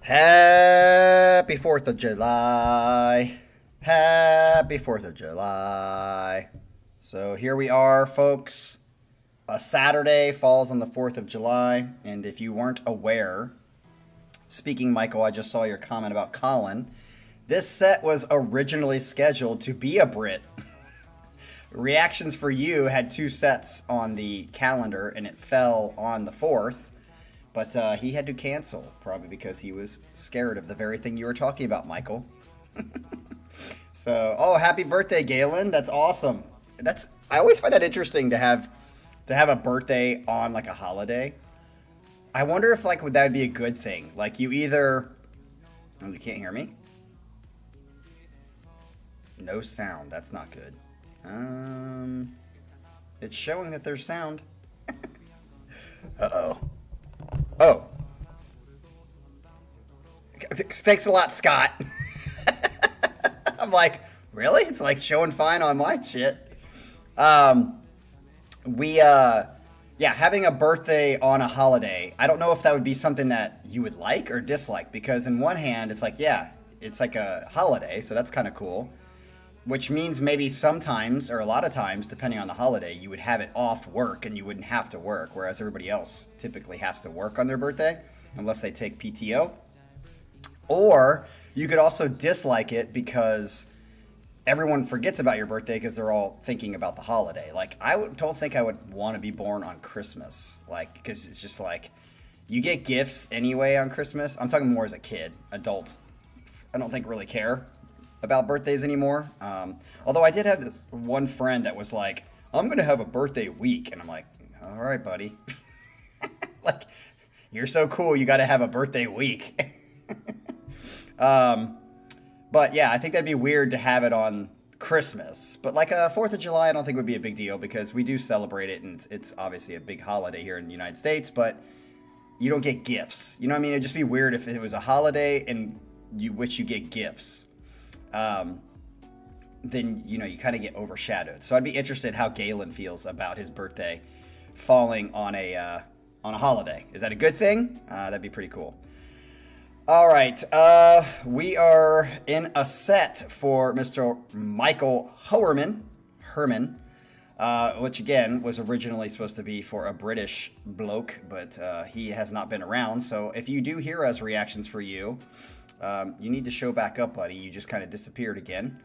Happy 4th of July. Happy 4th of July. So here we are, folks. A Saturday falls on the 4th of July. And if you weren't aware, speaking, Michael, I just saw your comment about Colin. This set was originally scheduled to be a Brit. Reactions for You had two sets on the calendar and it fell on the 4th. But he had to cancel, probably because he was scared of the very thing you were talking about, Michael. So, oh, happy birthday, Galen! That's awesome. I always find that interesting to have a birthday on like a holiday. I wonder if would that be a good thing? Like you either, oh, you can't hear me. No sound. That's not good. It's showing that there's sound. Uh-oh. Oh. Thanks a lot, Scott. I'm like, really? It's like showing fine on my shit. Having a birthday on a holiday, I don't know if that would be something that you would like or dislike, because in one hand, it's like, yeah, it's like a holiday, so that's kind of cool. Which means maybe sometimes, or a lot of times, depending on the holiday, you would have it off work and you wouldn't have to work, whereas everybody else typically has to work on their birthday, unless they take PTO. Or you could also dislike it because everyone forgets about your birthday because they're all thinking about the holiday. Like, don't think I would want to be born on Christmas, because it's just like, you get gifts anyway on Christmas. I'm talking more as a kid. Adults, I don't think really care about birthdays anymore. Although I did have this one friend that was like, I'm going to have a birthday week. And I'm like, all right, buddy. Like, you're so cool. You got to have a birthday week. But yeah, I think that'd be weird to have it on Christmas. But like a 4th of July, I don't think would be a big deal because we do celebrate it. And it's obviously a big holiday here in the United States, but you don't get gifts. You know what I mean? It'd just be weird if it was a holiday and you get gifts. Then you kind of get overshadowed. So I'd be interested how Galen feels about his birthday falling on a holiday. Is that a good thing? That'd be pretty cool. All right, we are in a set for Mr. Michael Herman, which again was originally supposed to be for a British bloke, but he has not been around. So if you do hear us reactions for you, you need to show back up, buddy. You just kind of disappeared again.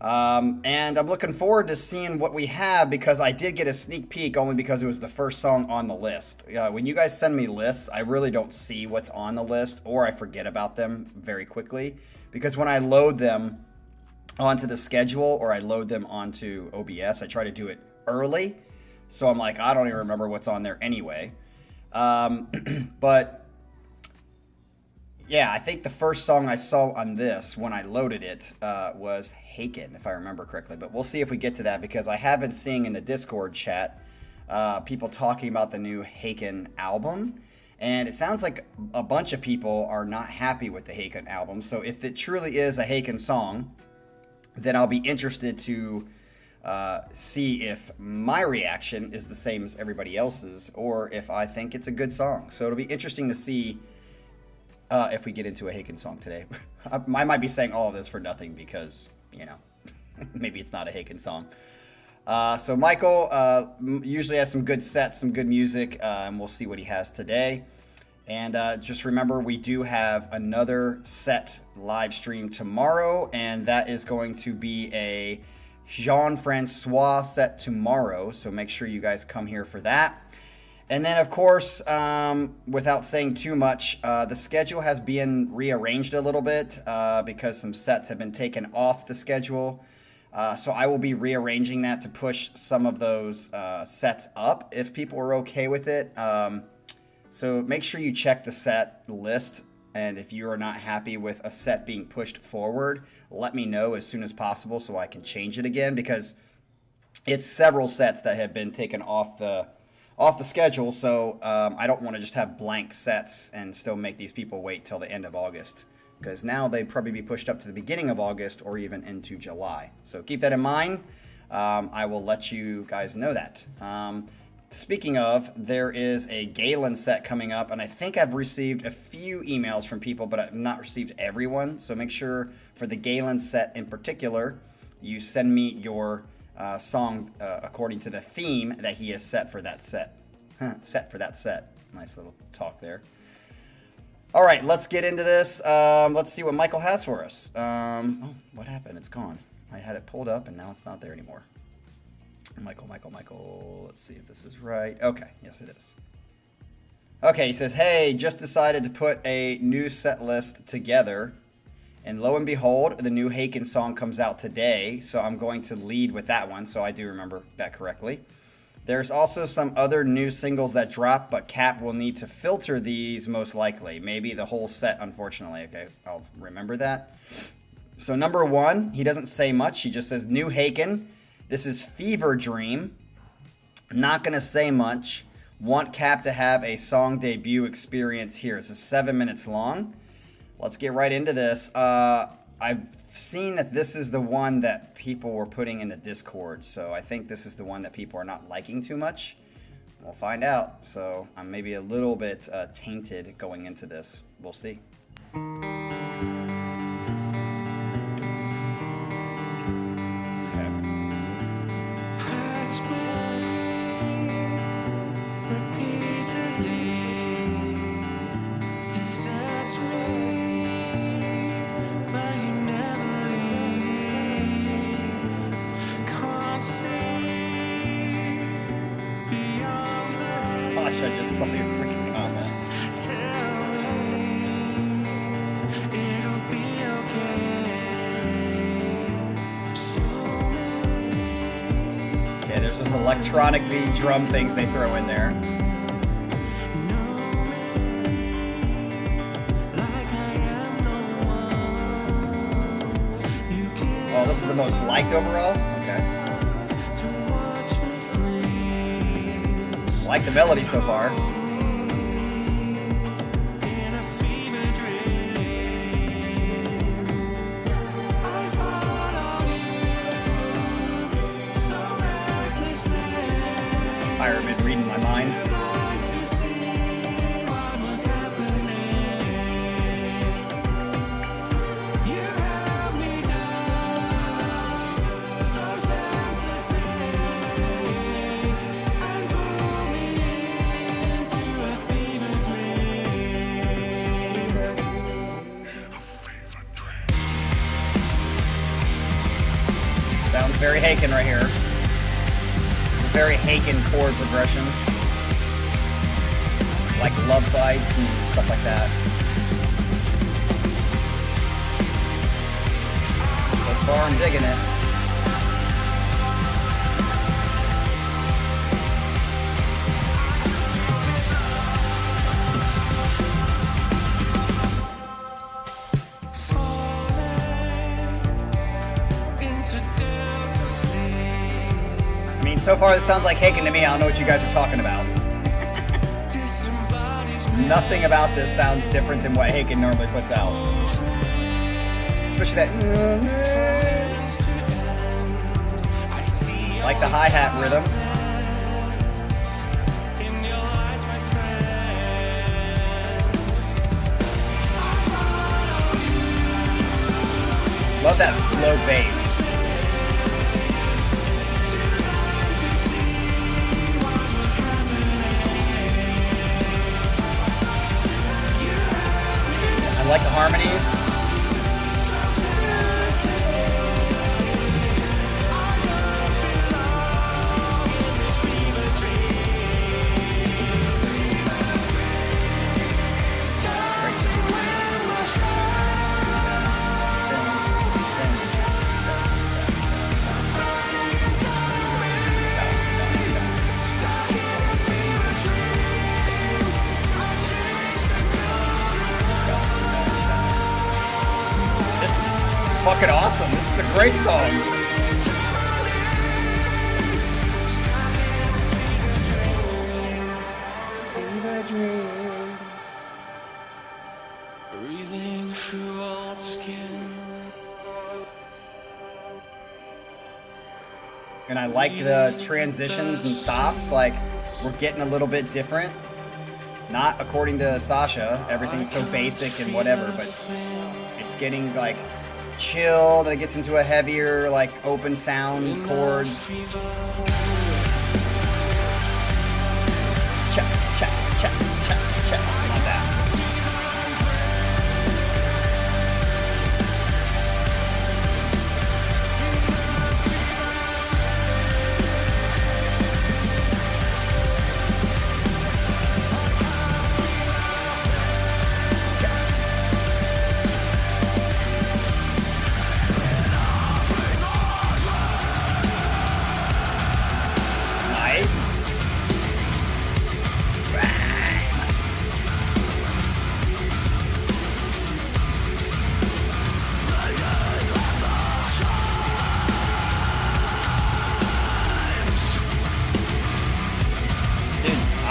And I'm looking forward to seeing what we have because I did get a sneak peek only because it was the first song on the list. When you guys send me lists, I really don't see what's on the list or I forget about them very quickly because when I load them onto the schedule or I load them onto OBS, I try to do it early. So I'm like, I don't even remember what's on there anyway. But yeah, I think the first song I saw on this when I loaded it was Haken, if I remember correctly. But we'll see if we get to that because I have been seeing in the Discord chat people talking about the new Haken album. And it sounds like a bunch of people are not happy with the Haken album. So if it truly is a Haken song, then I'll be interested to see if my reaction is the same as everybody else's or if I think it's a good song. So it'll be interesting to see if we get into a Haken song today. I might be saying all of this for nothing because, maybe it's not a Haken song. So Michael usually has some good sets, some good music, and we'll see what he has today. And just remember, we do have another set live stream tomorrow, and that is going to be a Jean-Francois set tomorrow. So make sure you guys come here for that. And then, of course, without saying too much, the schedule has been rearranged a little bit because some sets have been taken off the schedule. So I will be rearranging that to push some of those sets up if people are okay with it. So make sure you check the set list. And if you are not happy with a set being pushed forward, let me know as soon as possible so I can change it again because it's several sets that have been taken off the schedule, so I don't want to just have blank sets and still make these people wait till the end of August because now they'd probably be pushed up to the beginning of August or even into July. So keep that in mind. I will let you guys know that. speaking of, there is a Galen set coming up, and I think I've received a few emails from people, but I've not received everyone. So make sure for the Galen set in particular, you send me your song according to the theme that he has set for that set. Set for that set. Nice little talk there. All right, let's get into this. Let's see what Michael has for us. Oh, what happened? It's gone. I had it pulled up, and now it's not there anymore. Michael. Let's see if this is right. Okay, yes, it is. Okay, he says, hey, just decided to put a new set list together. And lo and behold, the new Haken song comes out today. So I'm going to lead with that one. So I do remember that correctly. There's also some other new singles that drop, but Cap will need to filter these most likely. Maybe the whole set, unfortunately. Okay, I'll remember that. So number 1, he doesn't say much. He just says, new Haken. This is Fever Dream. Not going to say much. Want Cap to have a song debut experience here. It's 7 minutes long. Let's get right into this. I've seen that this is the one that people were putting in the Discord. So I think this is the one that people are not liking too much. We'll find out. So I'm maybe a little bit tainted going into this. We'll see. I just saw your freaking comment. Okay, there's those electronic beat drum things they throw in there. Oh, this is the most liked overall? Okay. I like the melody so far. Fire been reading my mind. Sounds very Haken right here. It's a very Haken chord progression. Like love bites and stuff like that. So far I'm digging it. I mean, so far this sounds like Haken to me. I don't know what you guys are talking about. Nothing about this sounds different than what Haken normally puts out. Especially that. Like the hi-hat rhythm. Love that low bass. I like the harmonies. Fucking awesome. This is a great song. Breathing through old skin. And I like the transitions and stops. Like we're getting a little bit different. Not according to Sasha, everything's so basic and whatever, but it's getting like chill, then it gets into a heavier, like open sound chords. Check, check, check, check, check. I love that.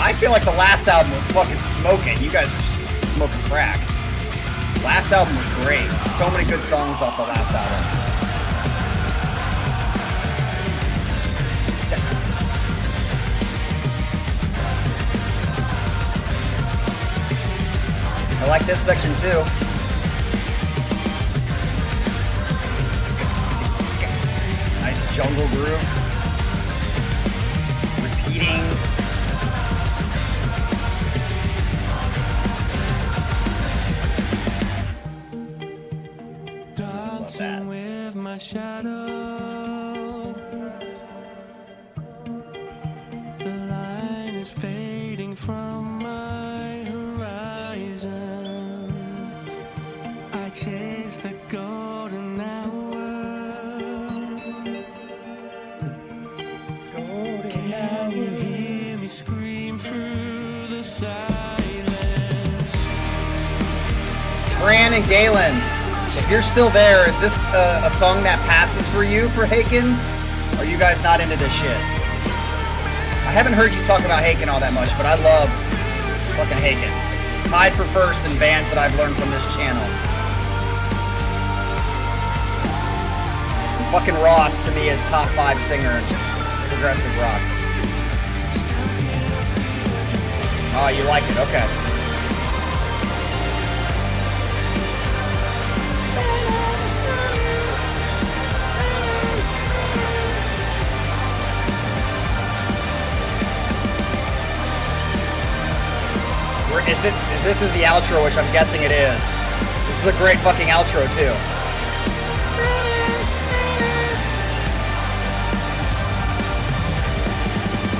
I feel like the last album was fucking smoking. You guys are smoking crack. Last album was great. So many good songs off the last album. I like this section too. Nice jungle groove. Repeating. Dancing with my shadow. The line is fading from my horizon. I chase the golden hour. Can you hear me scream through the silence? Fran and Galen, if you're still there, is this a song that passes for you for Haken? Or are you guys not into this shit? I haven't heard you talk about Haken all that much, but I love fucking Haken. Tied for first in bands that I've learned from this channel. Fucking Ross, to me, is top 5 singer in progressive rock. Oh, you like it? Okay. If this is the outro, which I'm guessing it is. This is a great fucking outro, too.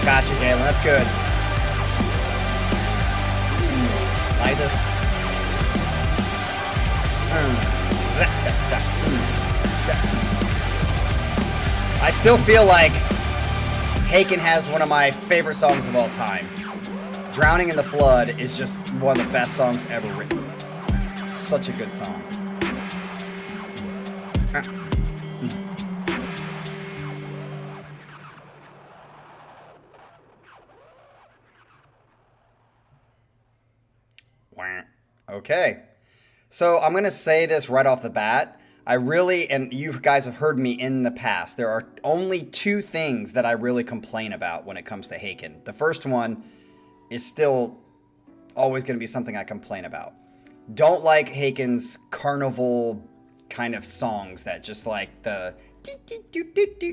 Gotcha, Galen. That's good. Midas. I still feel like Haken has one of my favorite songs of all time. Drowning in the Flood is just one of the best songs ever written. Such a good song. Okay. So I'm going to say this right off the bat. I really, and you guys have heard me in the past, there are only 2 things that I really complain about when it comes to Haken. The first one is still always going to be something I complain about. Don't like Haken's carnival kind of songs that just like the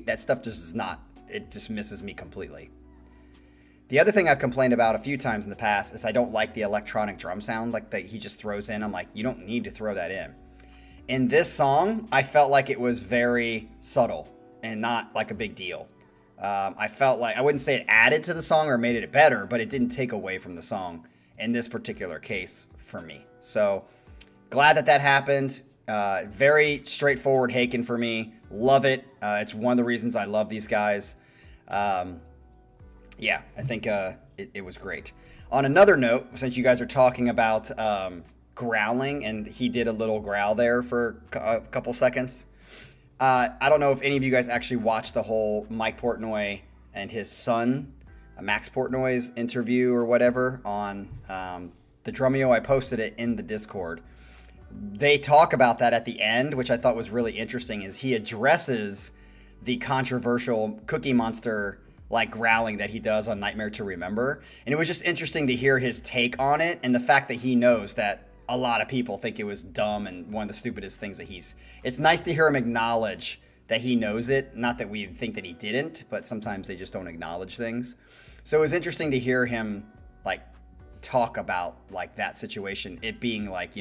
that stuff just is not, it just misses me completely. The other thing I've complained about a few times in the past is I don't like the electronic drum sound like that he just throws in. I'm like, you don't need to throw that in. In this song, I felt like it was very subtle and not like a big deal. I felt like, I wouldn't say it added to the song or made it better, but it didn't take away from the song in this particular case for me. So glad that that happened. Very straightforward Haken for me. Love it. It's one of the reasons I love these guys. Yeah, I think it was great. On another note, since you guys are talking about growling, and he did a little growl there for a couple seconds. I don't know if any of you guys actually watched the whole Mike Portnoy and his son, Max Portnoy's interview or whatever on the Drumeo. I posted it in the Discord. They talk about that at the end, which I thought was really interesting, is he addresses the controversial Cookie Monster like growling that he does on Nightmare to Remember. And it was just interesting to hear his take on it, and the fact that he knows that a lot of people think it was dumb and one of the stupidest things that it's nice to hear him acknowledge that he knows it. Not that we think that he didn't, but sometimes they just don't acknowledge things. So it was interesting to hear him like talk about like that situation, it being like,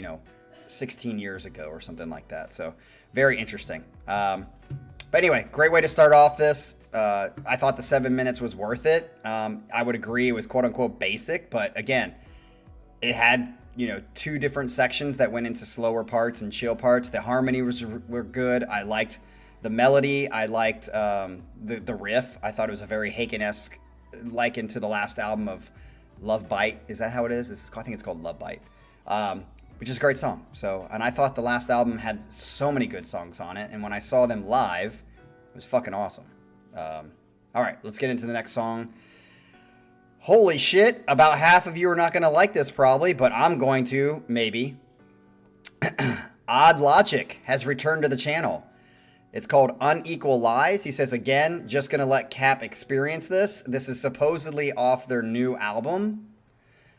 16 years ago or something like that. So very interesting. But anyway, great way to start off this. I thought the 7 minutes was worth it. I would agree it was quote unquote basic, but again, it had, 2 different sections that went into slower parts and chill parts. The harmony were good. I liked the melody. I liked the riff. I thought it was a very Haken-esque likened to the last album of Love Bite. Is that how it is? I think it's called Love Bite, which is a great song. So, and I thought the last album had so many good songs on it. And when I saw them live, it was fucking awesome. All right, let's get into the next song. Holy shit, about half of you are not going to like this probably, but I'm going to, maybe. Odd Logic has returned to the channel. It's called Unequal Lies. He says, again, just going to let Cap experience this. This is supposedly off their new album.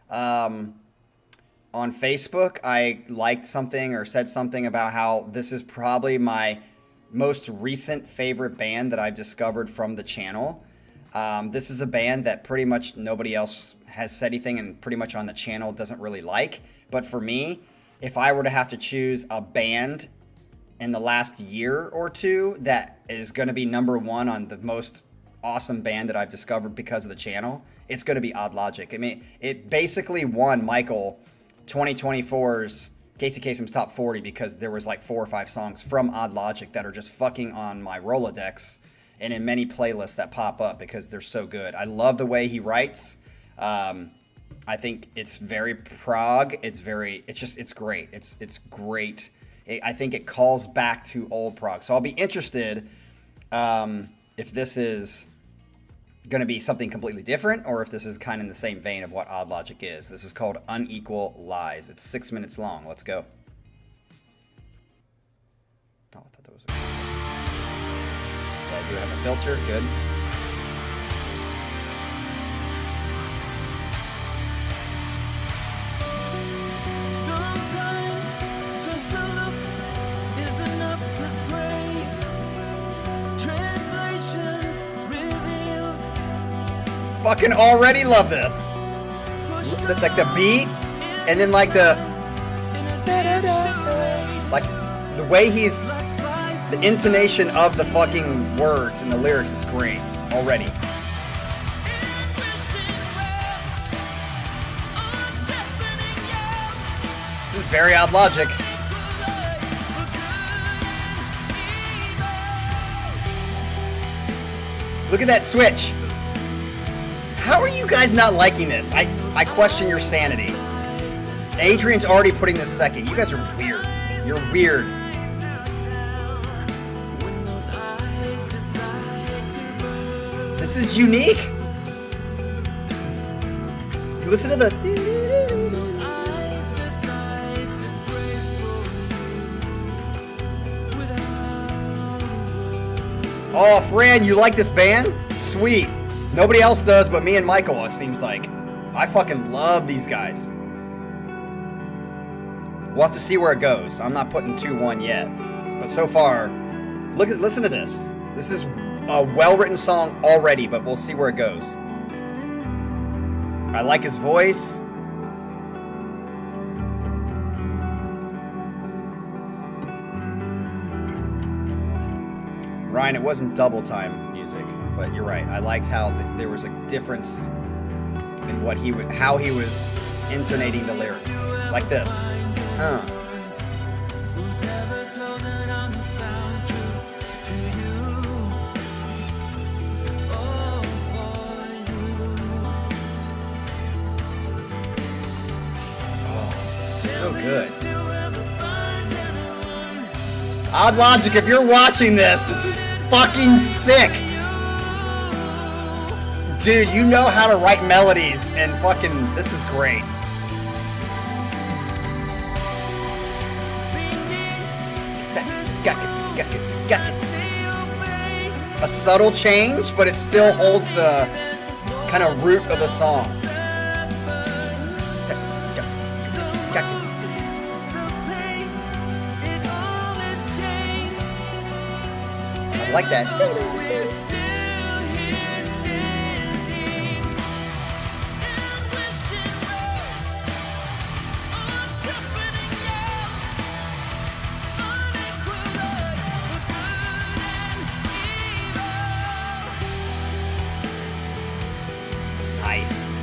On Facebook, I liked something or said something about how this is probably my most recent favorite band that I've discovered from the channel. This is a band that pretty much nobody else has said anything and pretty much on the channel doesn't really like. But for me, if I were to have to choose a band in the last year or two that is going to be number one on the most awesome band that I've discovered because of the channel, it's going to be Odd Logic. I mean, it basically won Michael 2024's Casey Kasem's Top 40 because there was like 4 or 5 songs from Odd Logic that are just fucking on my Rolodex and in many playlists that pop up because they're so good. I love the way he writes. I think it's very prog. It's great. It's great. I think it calls back to old prog. So I'll be interested if this is going to be something completely different or if this is kind of in the same vein of what Odd Logic is. This is called Unequal Lies. It's 6 minutes long. Let's go. Oh, I thought that was okay. I do have a filter. Good. Sometimes just a look is enough to sway. Translations reveal. Fucking already love this. Like the beat, and then like the way the intonation of the fucking words and the lyrics is great already. This is very Odd Logic. Look at that switch. How are you guys not liking this? I question your sanity. Adrian's already putting this second. You guys are weird. You're weird. This is unique. Listen to the... Oh, Fran, you like this band? Sweet. Nobody else does but me and Michael, it seems like. I fucking love these guys. We'll have to see where it goes. I'm not putting 2-1 yet. But so far, listen to this. This is a well-written song already, but we'll see where it goes. I like his voice. Ryan, it wasn't double time music, but you're right. I liked how there was a difference in how he was intonating the lyrics, like this. Oh, so good. Odd Logic, if you're watching this is fucking sick. Dude, you know how to write melodies and fucking, this is great. A a subtle change, but it still holds the kind of root of the song. I like that. Nice.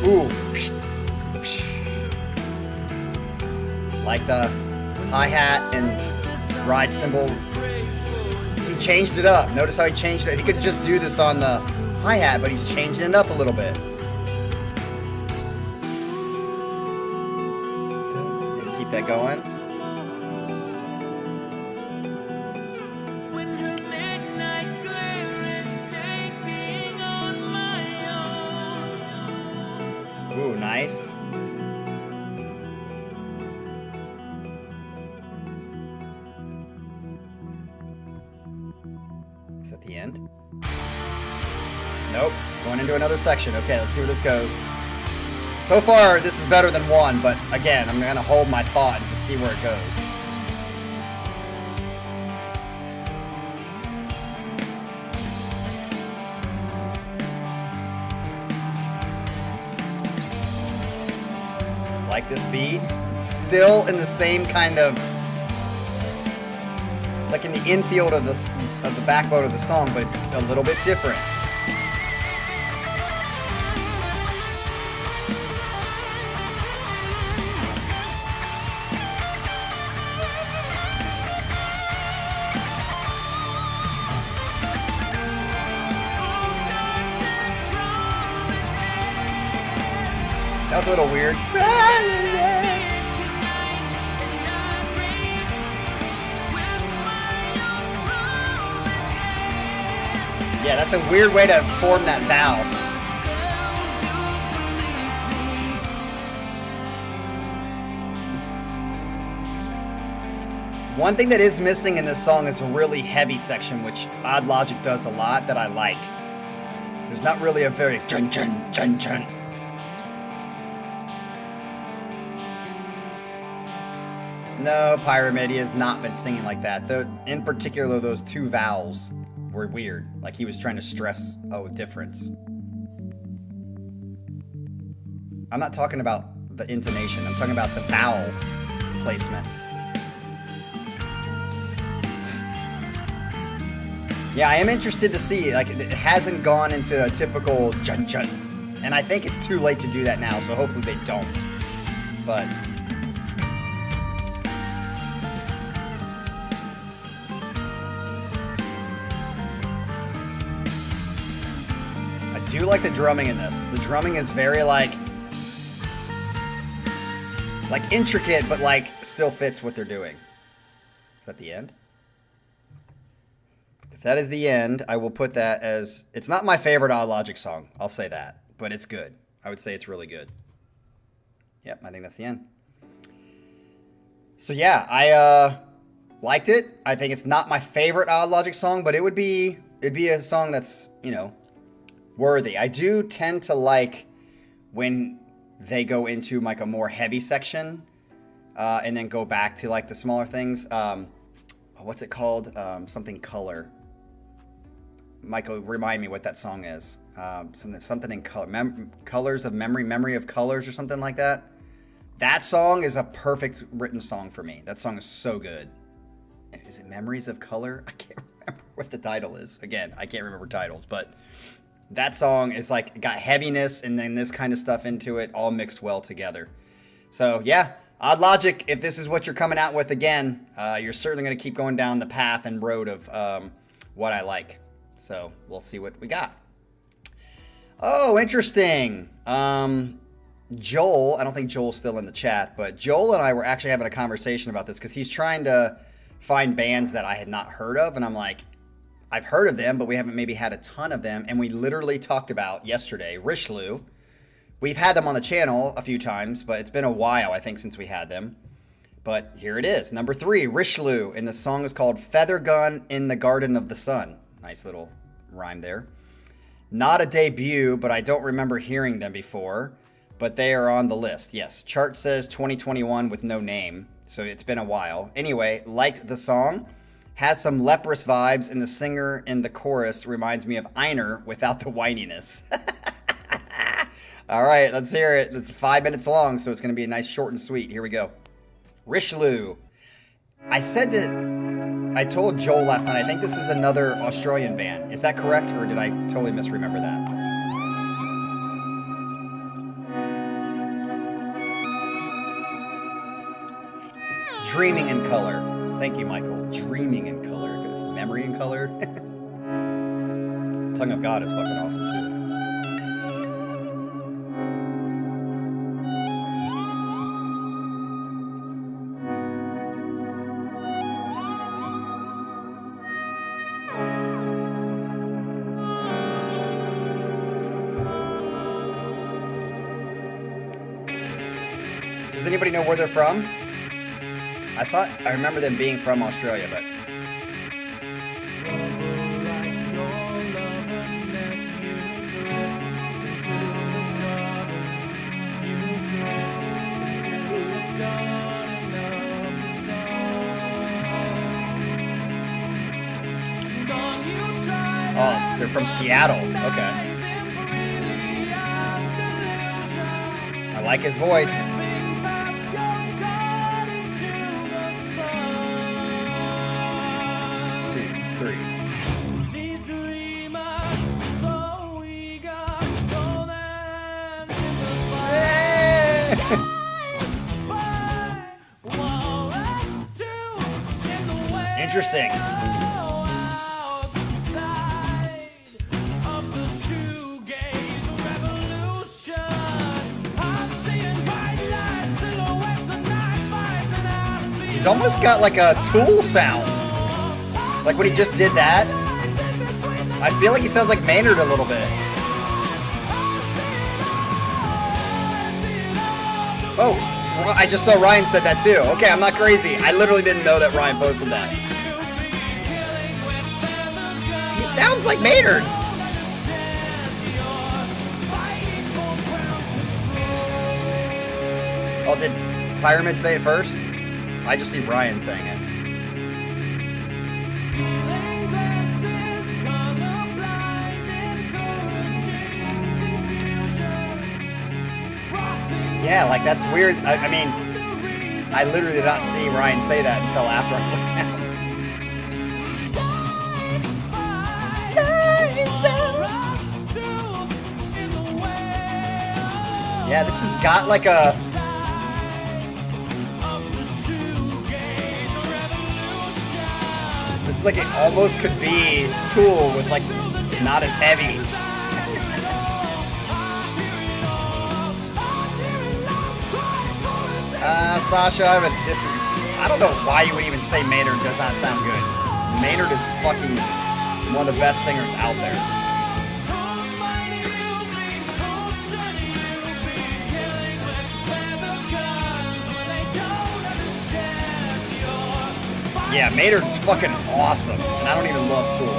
Ooh. Like the hi-hat and ride cymbal. He changed it up. Notice how he changed it. He could just do this on the hi-hat, but he's changing it up a little bit. Keep that going. Ooh, nice. Is that the end? Nope. Going into another section. Okay, let's see where this goes. So far, this is better than one, but again, I'm going to hold my thought to see where it goes. Like this beat. Still in the same kind of... like in the infield of the backbone of the song, but it's a little bit different. That was a little weird. Yeah, that's a weird way to form that vowel. One thing that is missing in this song is a really heavy section, which Odd Logic does a lot that I like. There's not really a very chun chun chun chun. No, Pyramid, he has not been singing like that. In particular, those two vowels were weird. Like he was trying to stress a difference. I'm not talking about the intonation. I'm talking about the vowel placement. Yeah, I am interested to see. Like, it hasn't gone into a typical chun chun. And I think it's too late to do that now, so hopefully they don't. But... I do like the drumming in this. The drumming is very like intricate, but like still fits what they're doing. Is that the end? If that is the end, I will put that as... It's not my favorite Odd Logic song, I'll say that, but it's good. I would say it's really good. Yep, I think that's the end. So yeah, I liked it. I think it's not my favorite Odd Logic song, but it'd be a song that's, you know, worthy. I do tend to like when they go into like a more heavy section and then go back to like the smaller things. What's it called? Something Color. Michael, remind me what that song is. Something in color. Colors of Memory, Memory of Colors or something like that. That song is a perfect written song for me. That song is so good. Is it Memories of Color? I can't remember what the title is. Again, I can't remember titles, but that song is like got heaviness and then this kind of stuff into it, all mixed well together. So yeah, Odd Logic, if this is what you're coming out with again, you're certainly going to keep going down the path and road of what I like. So we'll see what we got. Oh, interesting. Joel, I don't think Joel's still in the chat, but Joel and I were actually having a conversation about this because he's trying to find bands that I had not heard of, and I'm like, I've heard of them, but we haven't maybe had a ton of them. And we literally talked about yesterday, Rishloo. We've had them on the channel a few times, but it's been a while, I think, since we had them. But here it is, number 3, Rishloo, and the song is called Feather Gun in the Garden of the Sun. Nice little rhyme there. Not a debut, but I don't remember hearing them before, but they are on the list. Yes, chart says 2021 with no name, so it's been a while. Anyway, liked the song. Has some leprous vibes, and the singer in the chorus reminds me of Einer without the whininess. All right, let's hear it. It's 5 minutes long, so it's going to be a nice short and sweet. Here we go. Rishloo. I told Joel last night, I think this is another Australian band. Is that correct, or did I totally misremember that? Dreaming in Color. Thank you, Michael. Dreaming in Color. Memory in Color. Tongue of God is fucking awesome, too. Does anybody know where they're from? I remember them being from Australia, but... Oh, they're from Seattle. Okay. I like his voice. Interesting. He's almost got like a Tool sound. Like when he just did that. I feel like he sounds like Maynard a little bit. Oh, I just saw Ryan said that too. Okay, I'm not crazy. I literally didn't know that Ryan posted that. He sounds like Maynard. Oh, did Pyramid say it first? I just see Ryan saying it. Yeah, like that's weird. I mean, I literally did not see Ryan say that until after I looked down. Yeah, this has got like a... This is like it almost could be Tool with like not as heavy. Sasha, I don't know why you would even say Maynard does not sound good. Maynard is fucking one of the best singers out there. Yeah, Maynard is fucking awesome, and I don't even love Tool.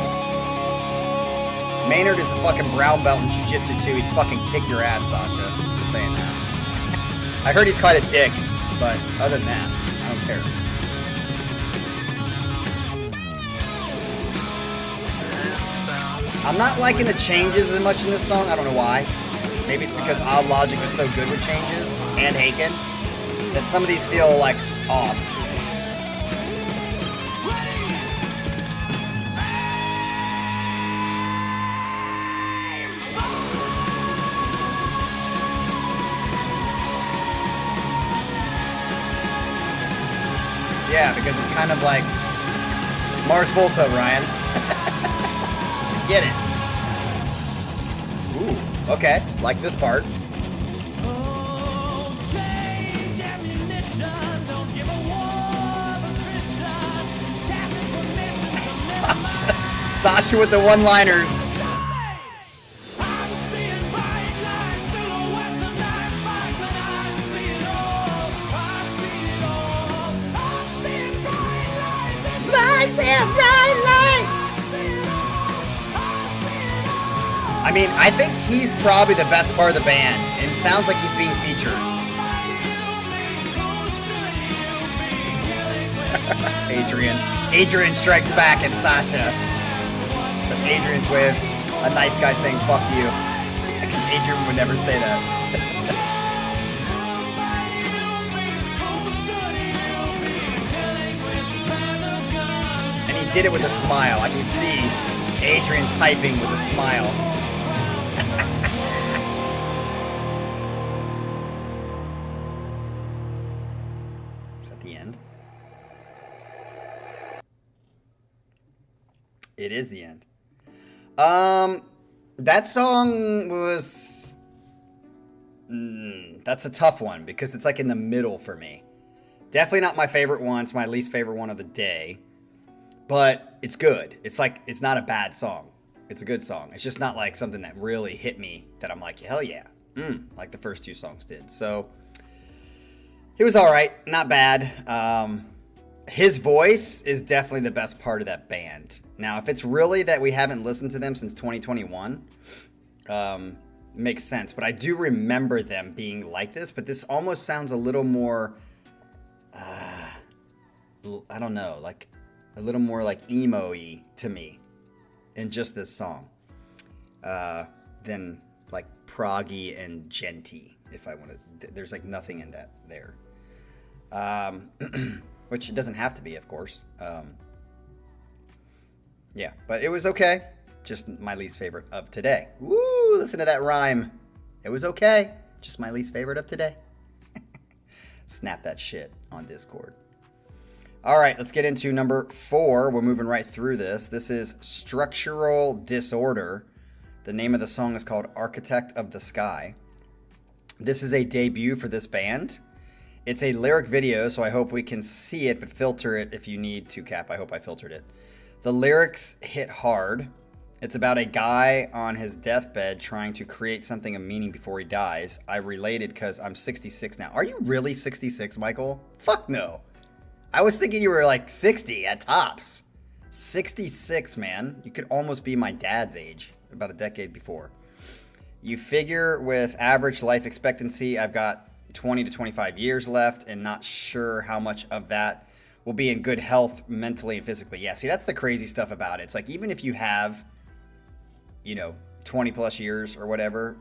Maynard is a fucking brown belt in jiu-jitsu too. He'd fucking kick your ass, Sasha, for saying that. I heard he's quite a dick, but other than that, I don't care. I'm not liking the changes as much in this song. I don't know why. Maybe it's because Odd Logic was so good with changes, and Haken, that some of these feel like off. Yeah, because it's kind of like Mars Volta, Ryan. Get it. Ooh, okay. Like this part. Sasha with the one-liners. I mean, I think he's probably the best part of the band. It sounds like he's being featured. Adrian strikes back at Sasha. That's Adrian's way of a nice guy saying fuck you. Because Adrian would never say that. And he did it with a smile. I can see Adrian typing with a smile. Is that the end? It is the end. That song was... that's a tough one because it's like in the middle for me. Definitely not my favorite one. It's my least favorite one of the day. But it's good. It's like, it's not a bad song. It's a good song. It's just not like something that really hit me that I'm like, hell yeah. Like the first two songs did. So it was all right. Not bad. His voice is definitely the best part of that band. Now, if it's really that we haven't listened to them since 2021, makes sense. But I do remember them being like this. But this almost sounds a little more, I don't know, like a little more like emo-y to me in just this song than like proggy and genty, if I want to. There's like nothing in that there. Which it doesn't have to be, of course. Yeah, but it was okay. Just my least favorite of today. Woo, listen to that rhyme. It was okay. Just my least favorite of today. Snap that shit on Discord. All right, let's get into number 4. We're moving right through this. This is Structural Disorder. The name of the song is called Architect of the Sky. This is a debut for this band. It's a lyric video, so I hope we can see it, but filter it if you need to, Cap. I hope I filtered it. The lyrics hit hard. It's about a guy on his deathbed trying to create something of meaning before he dies. I related because I'm 66 now. Are you really 66, Michael? Fuck no. I was thinking you were like 60 at tops. 66, man. You could almost be my dad's age, about a decade before. You figure with average life expectancy, I've got 20 to 25 years left and not sure how much of that will be in good health mentally and physically. Yeah, see, that's the crazy stuff about it. It's like, even if you have, 20 plus years or whatever,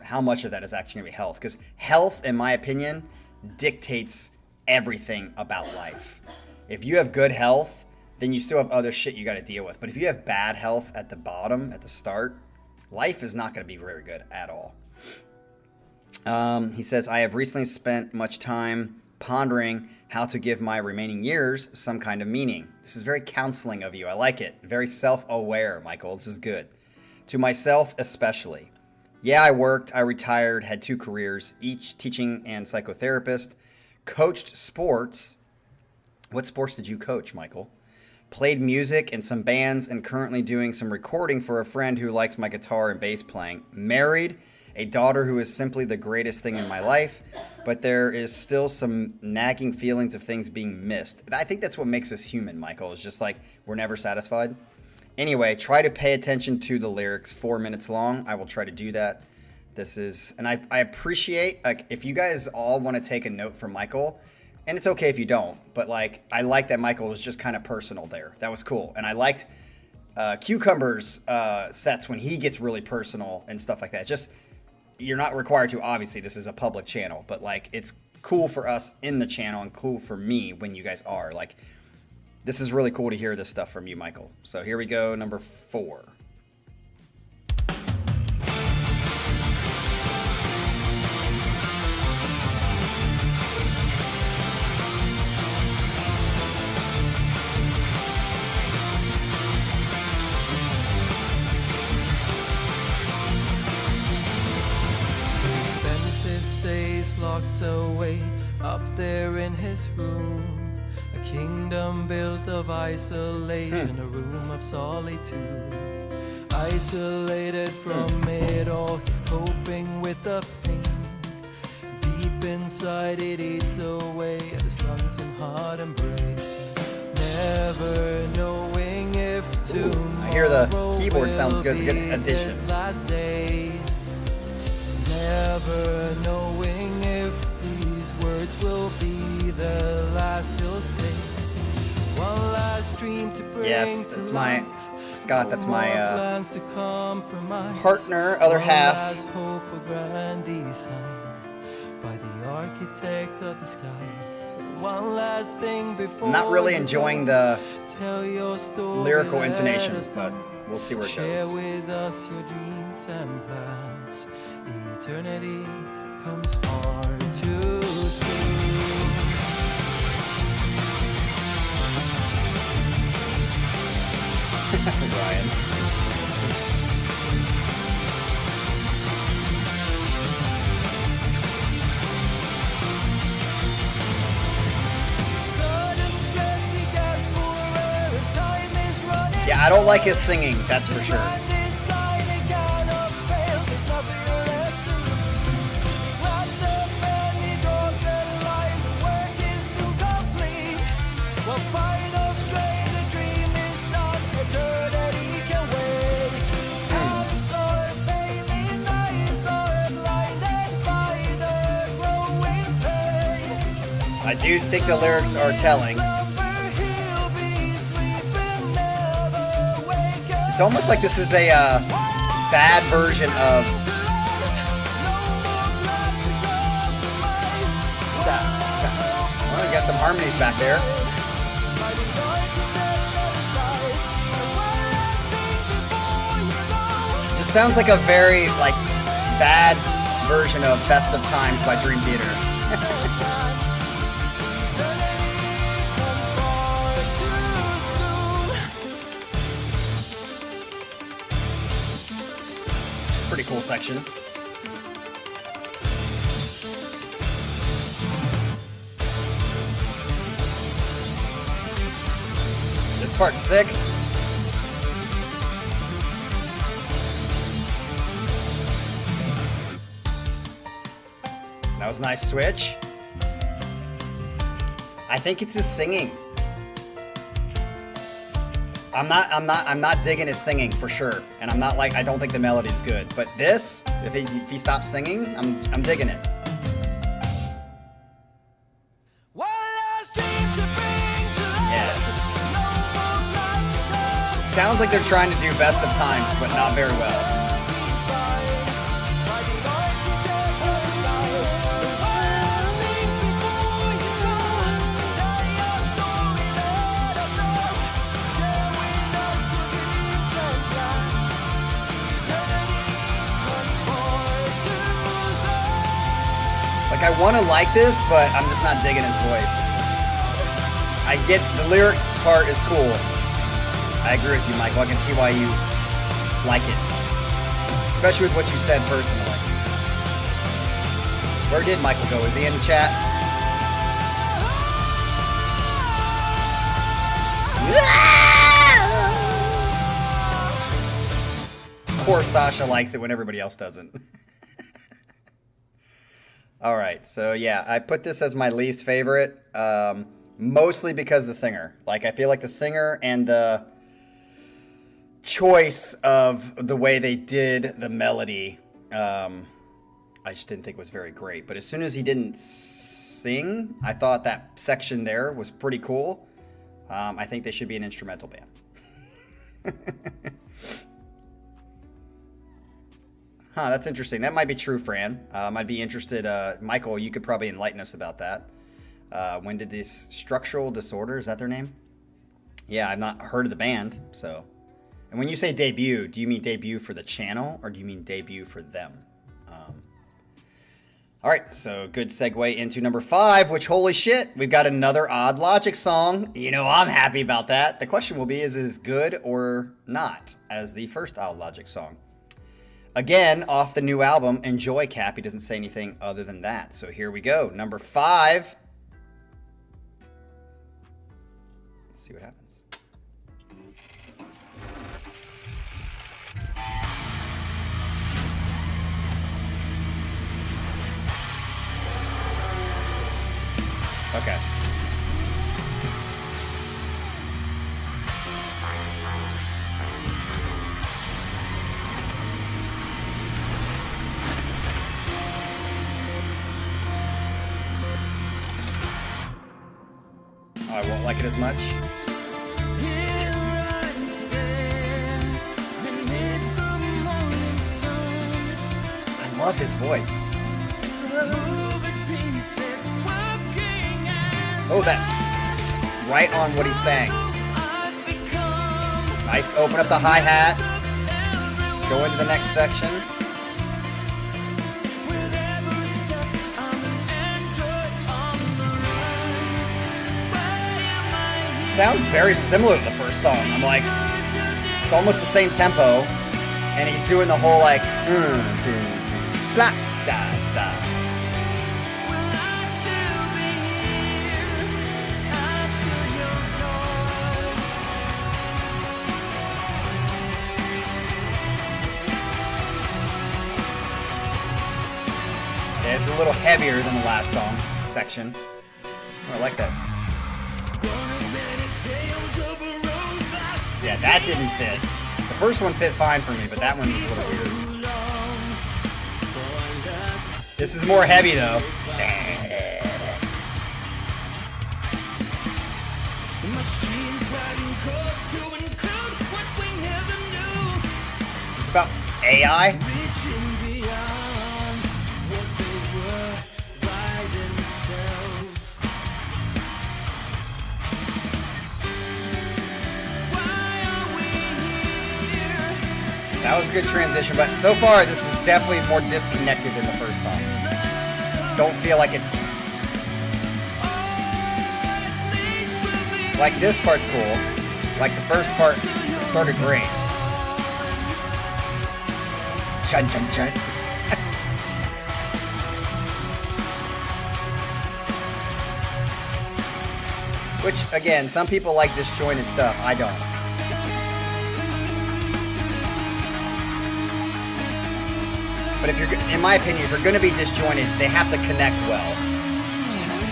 how much of that is actually going to be health? Because health, in my opinion, dictates everything about life. If you have good health, then you still have other shit you got to deal with. But if you have bad health at the bottom, at the start, life is not going to be very good at all. He says, I have recently spent much time pondering how to give my remaining years some kind of meaning. This is very counseling of you. I like it. Very self-aware, Michael. This is good. To myself especially. Yeah, I worked, I retired, had 2 careers, each teaching and psychotherapist, coached sports. What sports did you coach, Michael? Played music in some bands and currently doing some recording for a friend who likes my guitar and bass playing. Married, a daughter who is simply the greatest thing in my life, but there is still some nagging feelings of things being missed. And I think that's what makes us human, Michael. It's just like we're never satisfied. Anyway, try to pay attention to the lyrics. 4 minutes long. I will try to do that. This is, and I appreciate, like, if you guys all want to take a note from Michael, and it's okay if you don't, but like, I like that Michael was just kind of personal there. That was cool. And I liked Cucumber's sets when he gets really personal and stuff like that. Just, you're not required to, obviously, this is a public channel, but like, it's cool for us in the channel and cool for me when you guys are. Like, this is really cool to hear this stuff from you, Michael. So here we go, number 4. Spends his days locked away up there in his room, kingdom built of isolation, a room of solitude. Isolated from it all, he's coping with the pain. Deep inside it eats away at his lungs and heart and brain. Never knowing if tomorrow I hear the keyboard sounds good. It's a good addition. his last day. Never knowing if these words will be the last he'll say. One last dream to bring Yes, to that's my life. Scott. That's my Plans to compromise. partner, other One half. last hope, a grand design by the architect of the skies. One last thing before I'm not really you enjoying go. the Tell your story, lyrical let intonation, us but know. we'll see where it Share goes. with us your dreams and plans. Eternity comes far too soon. Ryan. Sudden stress he gasps for air as time is running. Yeah, I don't like his singing, that's for sure. I do think the lyrics are telling. It's almost like this is a bad version of. Well, you got some harmonies back there. Just sounds like a very bad version of Best of Times by Dream Theater. Pretty cool section. This part's sick. That was a nice switch. I think it's his singing. I'm not digging his singing for sure, and I don't think the melody's good. But this, if he stops singing, I'm digging it. Yeah, it sounds like they're trying to do Best of Times, but not very well. I want to like this, but I'm just not digging his voice. I get the lyrics part is cool. I agree with you, Michael. I can see why you like it. Especially with what you said personally. Where did Michael go? Is he in the chat? Of course Sasha likes it when everybody else doesn't. All right, so yeah, I put this as my least favorite, mostly because of the singer. I feel like the singer and the choice of the way they did the melody, I just didn't think was very great. But as soon as he didn't sing, I thought that section there was pretty cool. I think they should be an instrumental band. Huh, that's interesting. That might be true, Fran. I'd be interested. Michael, you could probably enlighten us about that. When did this Structural Disorder, is that their name? Yeah, I've not heard of the band, so. And when you say debut, do you mean debut for the channel, or do you mean debut for them? All right, so good segue into number 5, which, holy shit, we've got another Odd Logic song. You know, I'm happy about that. The question will be, is it as good or not as the first Odd Logic song? Again, off the new album, Enjoy Cap. He doesn't say anything other than that. So here we go. Number 5. see what happens. Okay. I won't like it as much. I love his voice. Oh, that's right on what he's saying. Nice, open up the hi-hat. Go into the next section. Sounds very similar to the first song. I'm like, it's almost the same tempo, and he's doing the whole like, blah, da, da. Yeah, it's a little heavier than the last song section. Oh, I like that. Yeah, that didn't fit. The first one fit fine for me, but that one was a little weird. This is more heavy though. Is this about AI? That was a good transition, but so far this is definitely more disconnected than the first song. Don't feel like it's... Like this part's cool. Like the first part started great. Chun chun chun. Which, again, some people like disjointed stuff. I don't. But if you're, in my opinion, if you're going to be disjointed, they have to connect well.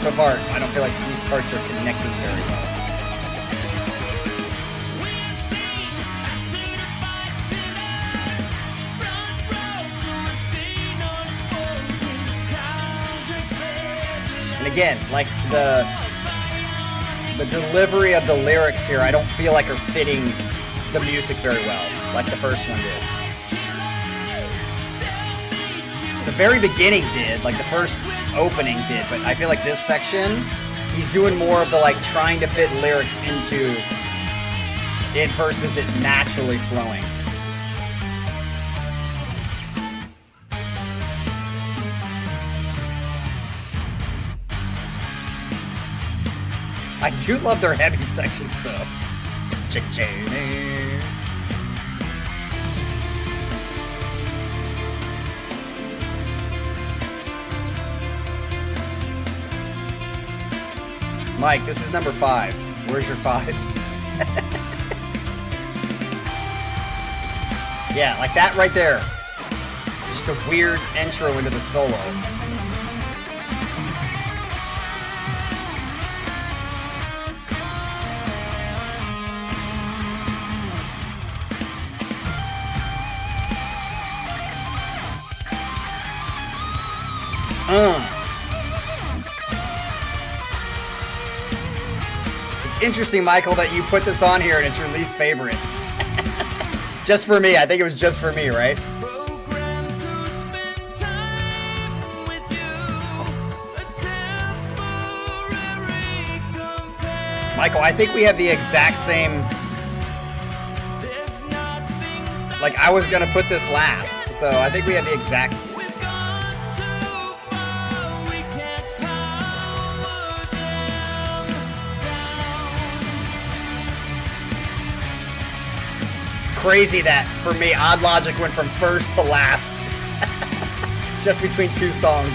So far, I don't feel like these parts are connecting very well. And again, like the delivery of the lyrics here, I don't feel like are fitting the music very well, like the first one did. The very beginning did, like the first opening did, but I feel like this section, he's doing more of the like trying to fit lyrics into it versus it naturally flowing. I do love their heavy sections though. Mike, this is number 5. Where's your 5? Yeah, like that right there. Just a weird intro into the solo. It's interesting, Michael, that you put this on here and it's your least favorite. Just for me. I think it was just for me, right? Michael, I think we have the exact same... Like, I was going to put this last, so I think we have the exact... Crazy that, for me, Odd Logic went from first to last. Just between two songs.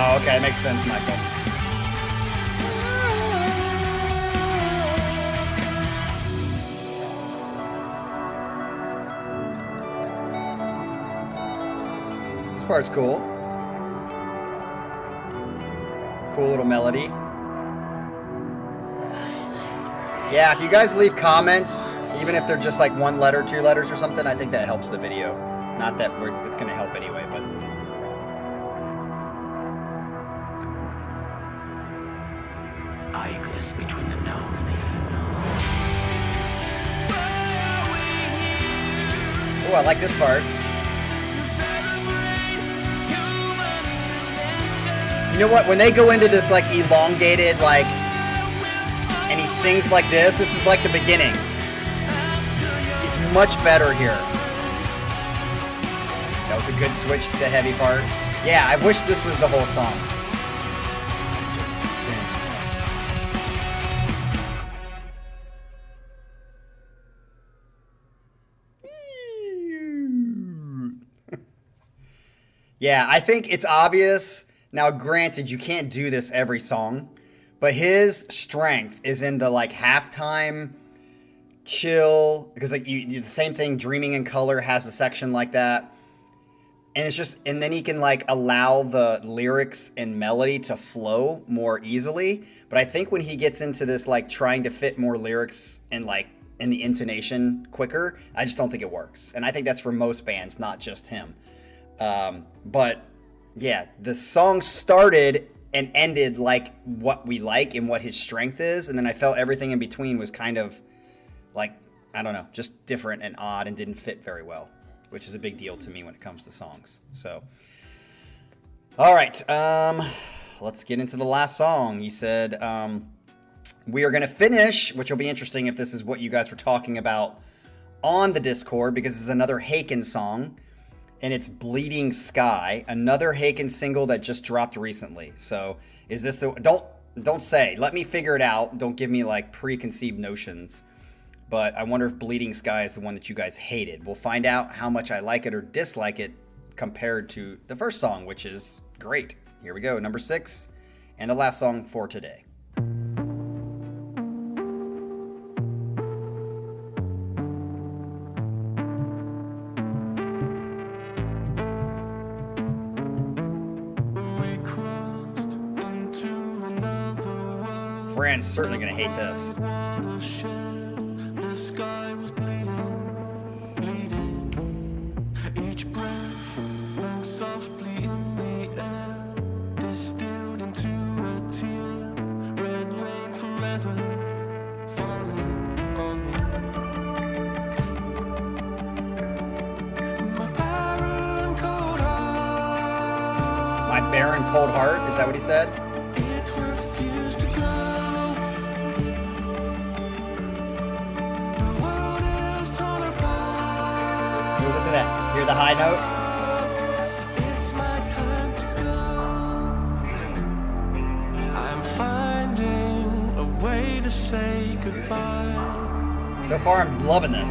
Oh, okay, makes sense, Michael. This part's cool. Cool little melody. Yeah, if you guys leave comments, even if they're just like 1 letter, 2 letters or something, I think that helps the video. Not that it's going to help anyway, but... I exist between the known and the unknown. Oh, I like this part. You know what? When they go into this like elongated, like, and he sings like this is like the beginning. He's much better here. That was a good switch to the heavy part. Yeah, I wish this was the whole song. Yeah, I think it's obvious. Now, granted, you can't do this every song, but his strength is in the like halftime chill, because like the same thing, Dreaming in Color has a section like that. And it's just, and then he can like allow the lyrics and melody to flow more easily. But I think when he gets into this, like trying to fit more lyrics and like in the intonation quicker, I just don't think it works. And I think that's for most bands, not just him. But yeah, the song started and ended like what we like and what his strength is. And then I felt everything in between was kind of like, I don't know, just different and odd and didn't fit very well, which is a big deal to me when it comes to songs. So, all right, let's get into the last song. You said, we are going to finish, which will be interesting if this is what you guys were talking about on the Discord, because it's another Haken song. And it's Bleeding Sky, another Haken single that just dropped recently. So is this the... Don't say. Let me figure it out. Don't give me like preconceived notions. But I wonder if Bleeding Sky is the one that you guys hated. We'll find out how much I like it or dislike it compared to the first song, which is great. Here we go, number 6, and the last song for today. Fran's certainly going to hate this. My barren cold heart, is that what he said? Listen to that. Hear the high note? It's my time to go. I'm finding a way to say goodbye. So far, I'm loving this.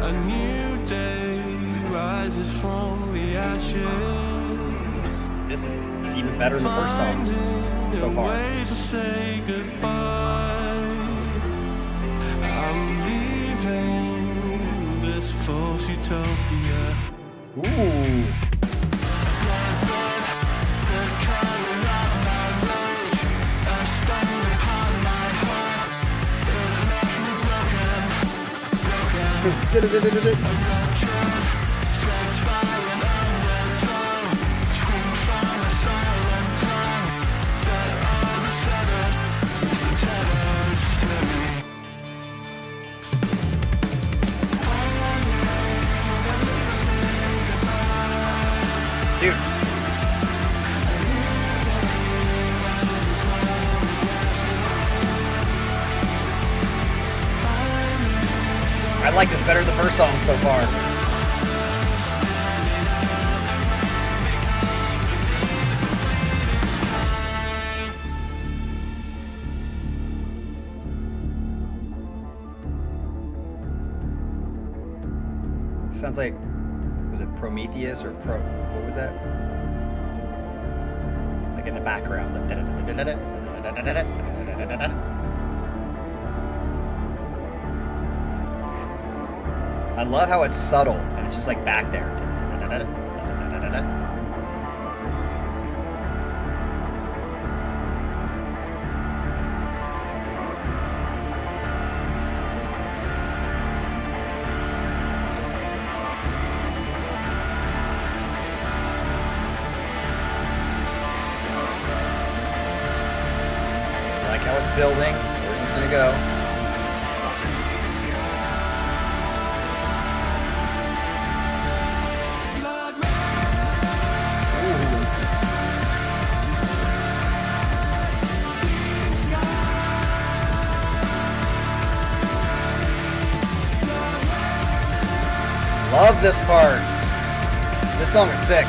A new day rises from the ashes. This is even better than the first song so far. Way to say goodbye. I'm leaving this false utopia. Ooh. Dude. I like this better than the first song so far. Sounds like, was it Prometheus or what was that? Like in the background. I love how it's subtle and it's just like back there. I like how it's building. We're just gonna go. Love this part. This song is sick.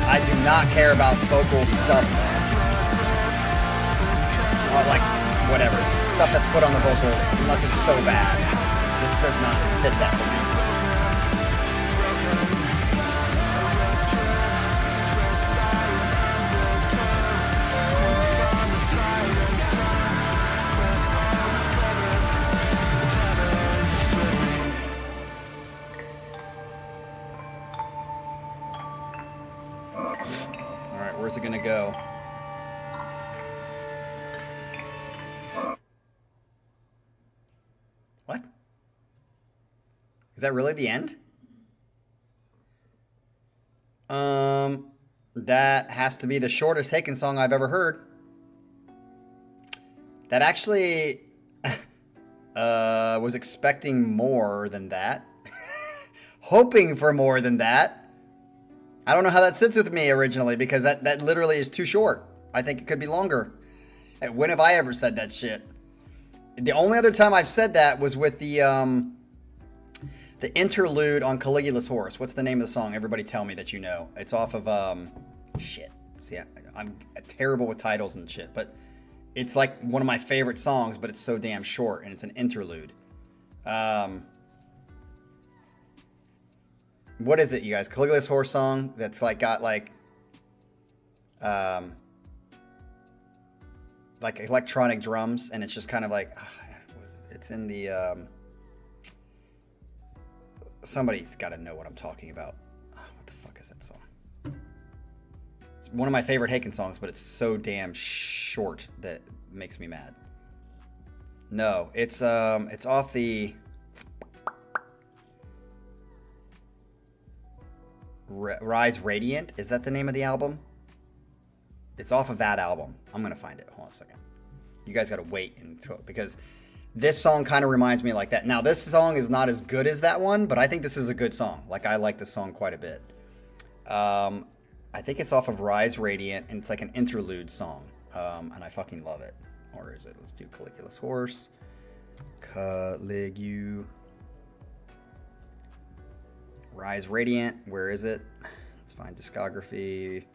I do not care about vocal stuff. Like, whatever. Stuff that's put on the vocals, unless it's so bad. This does not fit that for me. Where's it gonna go? What? Is that really the end? That has to be the shortest Haken song I've ever heard. That actually was expecting more than that. Hoping for more than that. I don't know how that sits with me originally because that literally is too short. I think it could be longer. When have I ever said that shit? The only other time I've said that was with the interlude on Caligula's Horse. What's the name of the song? Everybody tell me that you know. It's off of shit. See, I'm terrible with titles and shit, but it's like one of my favorite songs, but it's so damn short and it's an interlude. What is it, you guys? Caligula's Horse song that's like got like electronic drums, and it's just kind of like it's in the somebody's got to know what I'm talking about. What the fuck is that song? It's one of my favorite Haken songs, but it's so damn short that it makes me mad. No, it's off the Rise Radiant. Is that the name of the album? It's off of that album. I'm gonna find it. Hold on a second. You guys gotta wait until, because this song kind of reminds me like that. Now this song is not as good as that one, but I think this is a good song. Like, I like this song quite a bit. I think it's off of Rise Radiant, and it's like an interlude song, and I fucking love it. Or is it? Let's do Caligula's Horse. Rise Radiant, where is it? Let's find discography.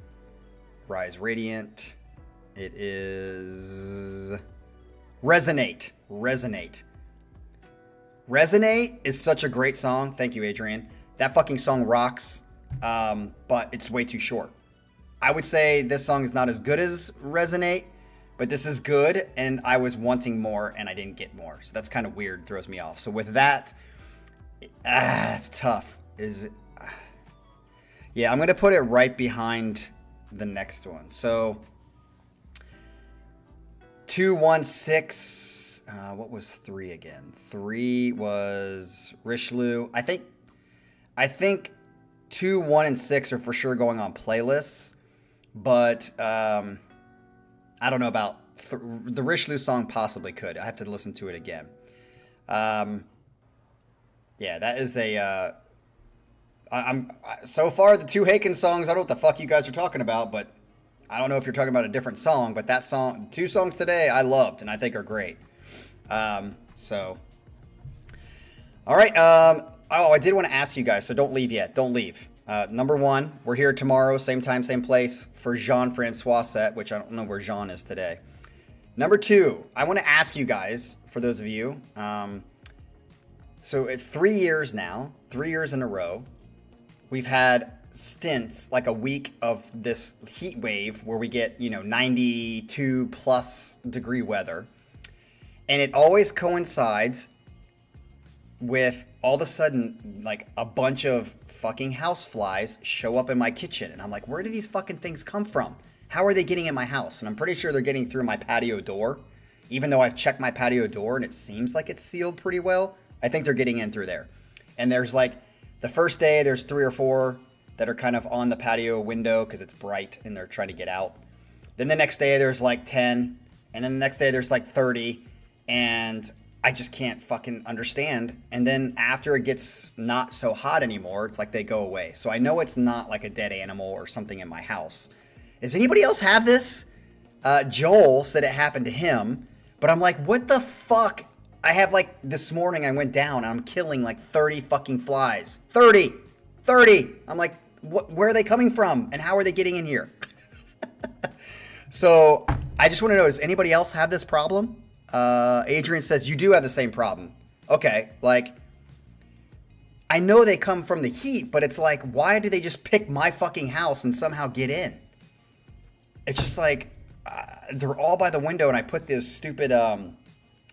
Rise Radiant. It is Resonate. Resonate is such a great song. Thank you, Adrian. That fucking song rocks, but it's way too short. I would say this song is not as good as Resonate, but this is good, and I was wanting more, and I didn't get more. So that's kind of weird, throws me off. So with that, it's tough. Is it? Yeah, I'm gonna put it right behind the next one. So 216. What was 3 again? 3 was Rishloo. I think 2, 1, and 6 are for sure going on playlists, but I don't know about the Rishloo song. Possibly could. I have to listen to it again. Yeah, that is a. I'm so far the 2 Haken songs. I don't know what the fuck you guys are talking about, but I don't know if you're talking about a different song. But that song, 2 songs today, I loved and I think are great. So, all right. I did want to ask you guys, so don't leave yet. Don't leave. Number 1, we're here tomorrow, same time, same place for Jean-Francois set, which I don't know where Jean is today. Number 2, I want to ask you guys, for those of you, so 3 years now, 3 years in a row, we've had stints, like a week of this heat wave where we get, 92 plus degree weather. And it always coincides with all of a sudden, like a bunch of fucking house flies show up in my kitchen. And I'm like, where do these fucking things come from? How are they getting in my house? And I'm pretty sure they're getting through my patio door. Even though I've checked my patio door and it seems like it's sealed pretty well, I think they're getting in through there. And there's like, the first day, there's 3 or 4 that are kind of on the patio window because it's bright and they're trying to get out. Then the next day, there's like 10. And then the next day, there's like 30. And I just can't fucking understand. And then after it gets not so hot anymore, it's like they go away. So I know it's not like a dead animal or something in my house. Does anybody else have this? Joel said it happened to him. But I'm like, what the fuck? I have like, this morning I went down and I'm killing like 30 fucking flies. 30! I'm like, where are they coming from? And how are they getting in here? So I just want to know, does anybody else have this problem? Adrian says, you do have the same problem. Okay, like, I know they come from the heat, but it's like, why do they just pick my fucking house and somehow get in? It's just like, they're all by the window and I put those stupid,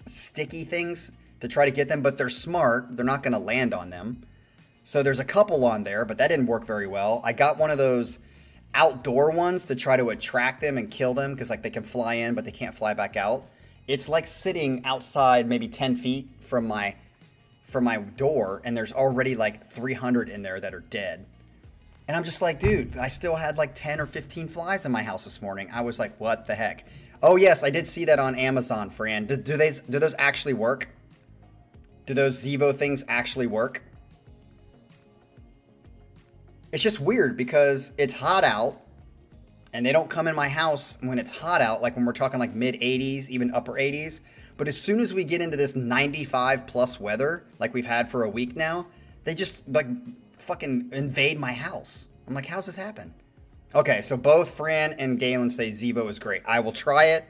sticky things to try to get them, but they're smart. They're not going to land on them. So there's a couple on there, but that didn't work very well. I got one of those outdoor ones to try to attract them and kill them because like they can fly in, but they can't fly back out. It's like sitting outside maybe 10 feet from my door, and there's already like 300 in there that are dead. And I'm just like, dude, I still had like 10 or 15 flies in my house this morning. I was like, what the heck? Oh, yes, I did see that on Amazon, Fran. Do those actually work? Do those Zevo things actually work? It's just weird because it's hot out and they don't come in my house when it's hot out, like when we're talking like mid 80s, even upper 80s. But as soon as we get into this 95 plus weather, like we've had for a week now, they just like fucking invade my house. I'm like, how's this happen? Okay, so both Fran and Galen say Zevo is great. I will try it.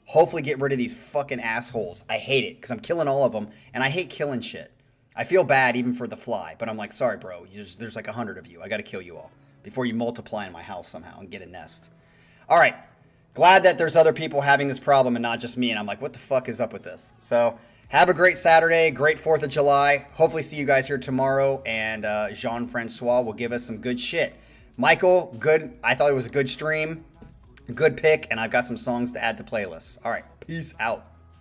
Hopefully get rid of these fucking assholes. I hate it because I'm killing all of them, and I hate killing shit. I feel bad even for the fly, but I'm like, sorry, bro. There's like 100 of you. I got to kill you all before you multiply in my house somehow and get a nest. All right. Glad that there's other people having this problem and not just me, and I'm like, what the fuck is up with this? So have a great Saturday, great 4th of July. Hopefully see you guys here tomorrow, and Jean-Francois will give us some good shit. Michael, good. I thought it was a good stream, good pick, and I've got some songs to add to playlists. All right, peace out.